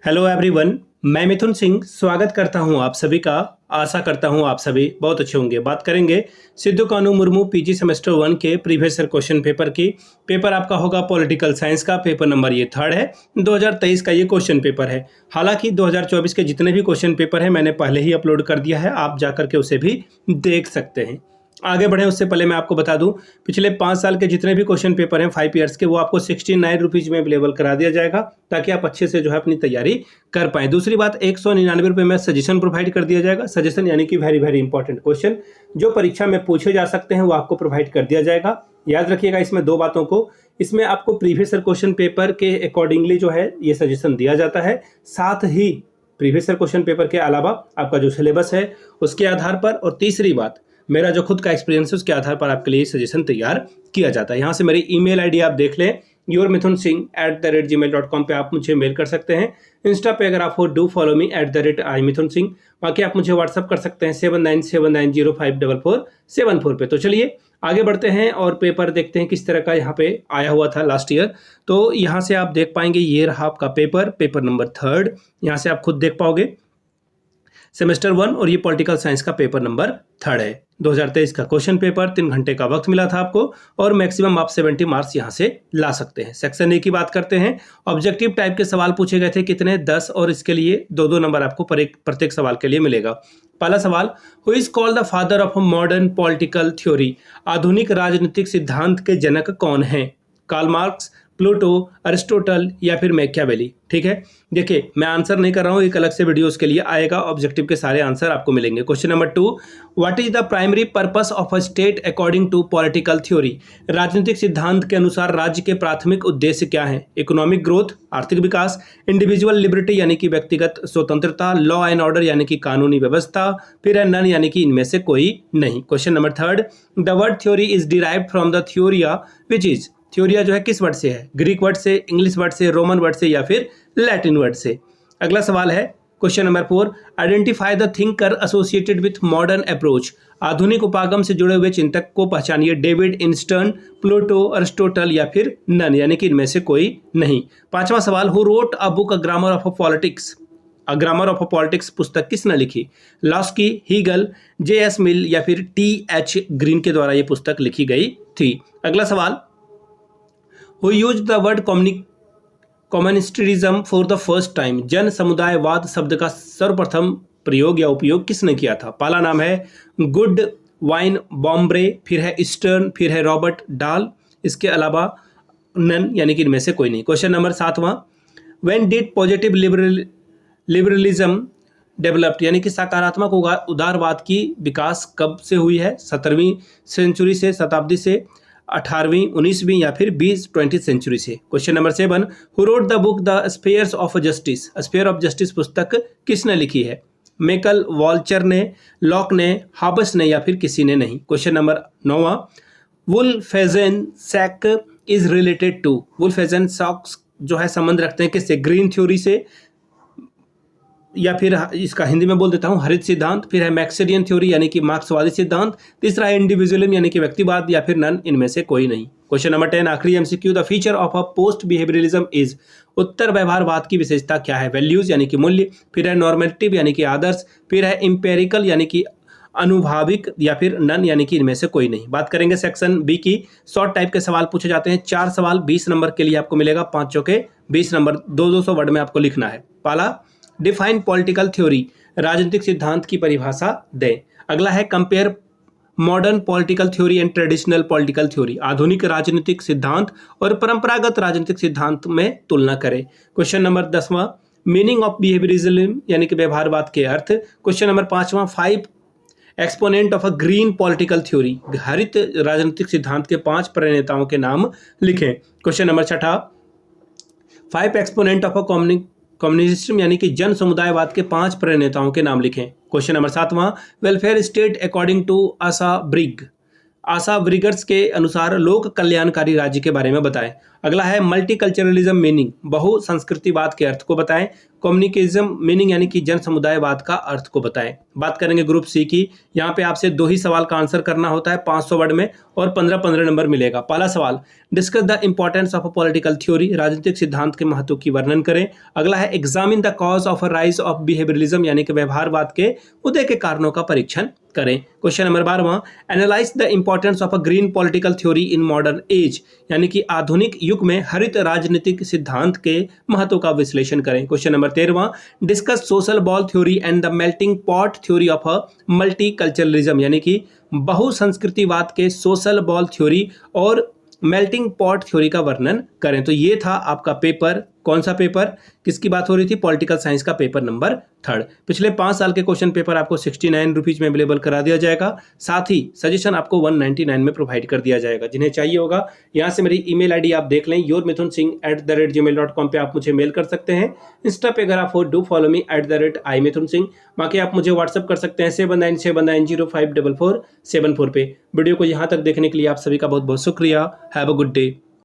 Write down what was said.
Hello everyone, मैं मिथुन सिंह स्वागत करता हूं आप सभी का। आशा करता हूं आप सभी बहुत अच्छे होंगे। बात करेंगे सिद्धू कानू मुर्मू पीजी सेमेस्टर 1 के प्रीवियस ईयर क्वेश्चन पेपर की। पेपर आपका होगा पॉलिटिकल साइंस का। पेपर नंबर ये 3rd है। 2023 का ये क्वेश्चन पेपर है। हालांकि 2024 के जितने भी क्वेश्चन पेपर हैं मैंने पहले ही अपलोड कर दिया है, आप जाकर के उसे भी देख सकते हैं। आगे बढ़े उससे पहले मैं आपको बता दूं, पिछले 5 साल के जितने भी क्वेश्चन पेपर हैं 5 ईयर्स के, वो आपको 69 रुपीज़ में अवेलेबल करा दिया जाएगा, ताकि आप अच्छे से जो है अपनी तैयारी कर पाएँ। दूसरी बात, 199 रुपये में सजेशन प्रोवाइड कर दिया जाएगा। सजेशन यानी कि वेरी वेरी इंपॉर्टेंट क्वेश्चन जो परीक्षा में पूछे जा सकते हैं वो आपको प्रोवाइड कर दिया जाएगा। याद रखिएगा इसमें 2 बातों को, इसमें आपको प्रीवियस ईयर क्वेश्चन पेपर के अकॉर्डिंगली जो है ये सजेशन दिया जाता है। साथ ही प्रीवियस ईयर क्वेश्चन पेपर के अलावा आपका जो सिलेबस है उसके आधार पर, और तीसरी बात मेरा जो खुद का एक्सपीरियंस है उसके आधार पर आपके लिए सजेशन तैयार किया जाता है। यहाँ से मेरी ईमेल आईडी आप देख लें, yourmithunSingh@gmail.com पे आप मुझे मेल कर सकते हैं। इंस्टा पे अगर आप हो डू फॉलो मी @imithunSingh। बाकी आप मुझे व्हाट्सअप कर सकते हैं 7979054474 पे। तो चलिए आगे बढ़ते हैं और पेपर देखते हैं किस तरह का यहाँ पे आया हुआ था लास्ट ईयर। तो यहाँ से आप देख पाएंगे, ये रहा आपका पेपर नंबर 3rd। यहाँ से आप खुद देख पाओगे सेमेस्टर 1, और ये पॉलिटिकल साइंस का पेपर नंबर 3rd है। 2023 का क्वेश्चन पेपर, 3 घंटे का वक्त मिला था आपको, और मैक्सिमम आप 70 मार्क्स यहाँ से ला सकते हैं। सेक्शन ए की बात करते हैं। ऑब्जेक्टिव टाइप के सवाल पूछे गए थे, कितने? 10, और इसके लिए 2-2 नंबर आपको प्रत्येक सवाल के लिए मिलेगा। पहला सवाल, who is called the father of modern political theory? आधुनिक राजनीतिक सिद्धांत के जनक कौन है? कार्ल मार्क्स, प्लूटो, अरिस्टोटल या फिर मैकियावेली? ठीक है, देखिए मैं आंसर नहीं कर रहा हूँ, एक अलग से वीडियो उसके लिए आएगा। ऑब्जेक्टिव के सारे आंसर आपको मिलेंगे। Question number 2, what is the primary purpose of a state according to political theory? राजनीतिक सिद्धांत के अनुसार राज्य के प्राथमिक उद्देश्य क्या है? इकोनॉमिक ग्रोथ, आर्थिक विकास, इंडिविजुअल लिबर्टी यानी कि व्यक्तिगत स्वतंत्रता, लॉ एंड ऑर्डर यानी कि कानूनी व्यवस्था, फिर है नन यानी कि इनमें से कोई नहीं। Question number 3, the word theory is derived from the theoria which is? Theoria जो है किस वर्ड से है? ग्रीक वर्ड से, इंग्लिश वर्ड से, रोमन वर्ड से या फिर लैटिन वर्ड से? अगला सवाल है question number 4, identify the thinker associated with modern approach? आधुनिक उपागम से जुड़े हुए चिंतक को पहचानिए। डेविड इंस्टर्न, प्लूटो, अरिस्टोटल या फिर नन यानी कि इनमें से कोई नहीं। 5वां सवाल, who wrote a book a grammar of politics? A grammar of politics पुस्तक किसने लिखी? Laski, Hegel, J.S. मिल या फिर T.H. ग्रीन के द्वारा ये पुस्तक लिखी गई थी। अगला सवाल, Who used the word communitarianism for the first time? जन समुदायवाद शब्द का सर्वप्रथम प्रयोग या उपयोग किसने किया था? पहला नाम है गुड वाइन बॉम्ब्रे, फिर है ईस्टर्न, फिर है रॉबर्ट डाल, इसके अलावा नन यानी कि इनमें से कोई नहीं। क्वेश्चन नंबर 7वां, when did positive liberalism developed? यानी कि सकारात्मक उदारवाद की विकास कब से हुई है? 17वीं सेंचुरी से, शताब्दी से, 18वीं, 19वीं या फिर 20th सेंचुरी से? Question number 7, who wrote the book the spheres of justice? Sphere of justice पुस्तक किसने लिखी है? मेकल, वॉल्चर ने, लॉक ने, हाबस ने या फिर किसी ने नहीं? क्वेश्चन नंबर 9वां, वुल्फेजेनशैक इज रिलेटेड टू? वुल्फेजेनशैक जो है संबंध रखते हैं किससे? ग्रीन थ्योरी से, या फिर इसका हिंदी में बोल देता हूँ हरित सिद्धांत, फिर है मैक्सिडियन थ्योरी यानी कि मार्क्सवादी सिद्धांत, तीसरा है इंडिविजुअलिज्म यानी कि व्यक्तिवाद, या फिर नन, इनमें से कोई नहीं। क्वेश्चन नंबर 10 आखिरी MCQ, the feature of a post behaviouralism is? उत्तर व्यवहारवाद की विशेषता क्या है? वैल्यूज यानी कि मूल्य, फिर है नॉर्मेटिव यानी कि आदर्श, फिर है इंपेरिकल यानी कि अनुभाविक, या फिर नन यानी कि इनमें से कोई नहीं। बात करेंगे सेक्शन बी की। शॉर्ट टाइप के सवाल पूछे जाते हैं, 4 सवाल 20 नंबर के लिए आपको मिलेगा, 5 चौके 20 नंबर, 200 वर्ड में आपको लिखना है। पहला, डिफाइन पॉलिटिकल थ्योरी? राजनीतिक सिद्धांत की परिभाषा दें। अगला है compare modern political theory and traditional political theory? आधुनिक राजनीतिक सिद्धांत और परंपरागत राजनीतिक सिद्धांत में तुलना करें। क्वेश्चन नंबर 10वां, मीनिंग ऑफ बिहेवियरिज्म यानी कि व्यवहारवाद के अर्थ? क्वेश्चन नंबर 5वां, 5 exponent of a green political theory? हरित राजनीतिक सिद्धांत के 5 प्रणेताओं के नाम लिखें। Question number 6, 5 exponent of a communism यानी कि जन समुदायवाद के 5 प्रणेताओं के नाम लिखें। क्वेश्चन नंबर 7वां, welfare state according to Asa Briggs के अनुसार लोक कल्याणकारी राज्य के बारे में बताएं। अगला है मल्टीकल्चरलिज्म मीनिंग? बहु संस्कृतिवाद के अर्थ को बताएं। कम्युनिकेजम मीनिंग यानी कि जन समुदायवाद का अर्थ को बताएं। बात करेंगे ग्रुप सी की। यहाँ पे आपसे 2 ही सवाल का आंसर करना होता है 500 वर्ड में और 15-15 नंबर मिलेगा। पहला सवाल, discuss the importance of a political theory, राजनीतिक सिद्धांत के महत्व की वर्णन करें। अगला है examine the cause of a rise of behaviourism, यानी कि व्यवहारवाद के उदय के कारणों का परीक्षण करें। Question number 12, analyse the importance of a green political theory in modern age, यानी कि आधुनिक युग में हरित राजनीतिक सिद्धांत के महत्व का विश्लेषण करें। Question number 13, discuss social ball theory and the melting pot theory of a multiculturalism, यानी कि बहुसंस्कृतिवाद के सोशल बॉल थ्योरी और मेल्टिंग पॉट थ्योरी का वर्णन करें। तो ये था आपका पेपर। कौन सा पेपर, किसकी बात हो रही थी? पॉलिटिकल साइंस का पेपर नंबर 3। पिछले 5 साल के क्वेश्चन पेपर आपको 69 रुपीज में अवेलेबल करा दिया जाएगा। साथ ही सजेशन आपको 199 में प्रोवाइड कर दिया जाएगा। जिन्हें चाहिए होगा यहाँ से मेरी ईमेल आईडी आप देख लें, yourmithunsingh@gmail.com पे आप मुझे मेल कर सकते हैं। इंस्टा पे अगर आप हो डू फॉलो मी @imithunsingh। बाकी आप मुझे व्हाट्सअप कर सकते हैं 7979054474 पे। वीडियो को यहाँ तक देखने के लिए आप सभी का बहुत बहुत शुक्रिया। Have a good day.